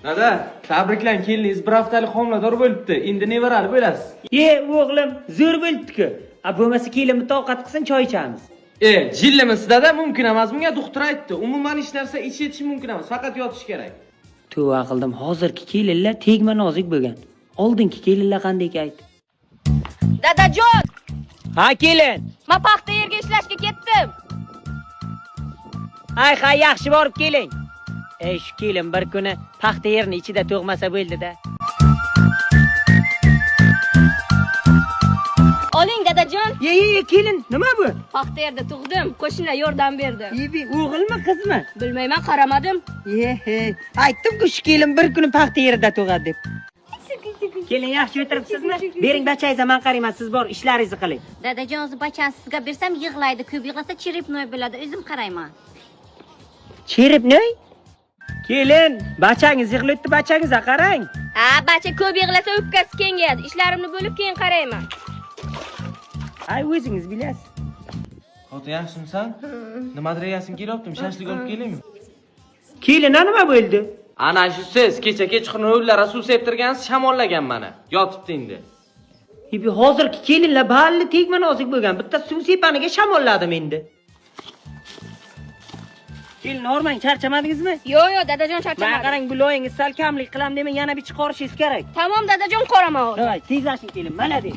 Dada, tabriklang, keliningiz bir haftalik homilador bo'libdi. Endi nevarali bo'lasiz. O'g'lim, zo'r bo'libdi-ku. Bo'lmasa kelinni toqat qilsin, choy ichamiz. Jillimisiz dada, mumkin emas. Bunga doktor aytdi. Umuman hech narsa ichish mumkin emas, faqat yotish kerak. Tuva qildim, hozirgi kelinlar tegma nozik bo'lgan. Oldingi kelinlar qanday aytdi? Dadajon, Ha, kelin. men paxta yerga ishlashga ketdim. Hay, yaxshi borib keling. Shu kelin bir kuni paxta yerni ichida to'g'masa bo'ldi-da. Oling dadajon. Kelin, nima bu? Paxta yerda tug'dim. Qo'shnilar yordam berdi. O'g'ilmi, qizmi? Bilmayman, qaramadim. Aytdim-ku, shu kelin bir kuni paxta yerida tug'adi deb. Kelin, yaxshi o'tiribsizmi? Bering bachangizni, men qarayman, siz bor ishlaringizni qiling. Dadajon, o'zi bachani sizga bersam yig'laydi, ko'p yig'lasa cherepnoy bo'ladi, o'zim qarayman. Cherepnoy? Kelin, bachangiz yig'laydi, bachangizga qarang. Ha, bacha ko'p yig'lasa o'pkasi kengayadi. Ishlarimni bo'lib keyin qarayman. Ay, o'zingiz bilasiz. Ota, yaxshimisan? Nimadir yeyasin kelyaptim, shashlik olib kelaymi? Kelin, nima bo'ldi? Ana shu siz kecha kechqurun o'yinlara suv septirgansiz, shamollagan mana. Yotibdi endi. Hozirgi kelinlar balli tegma nozik bo'lgan. Bitta suv sepaniga shamolladim endi. Kelin, ormang, charchamadingizmi? Yo'q, dadajon Mana charchamadim. qarang, bu loyingiz sal kamlik qilam demay, yana bir chiqarishingiz kerak. Tamam dadajon, qoraman hozir. Davay, tezlashing kelin, mana de.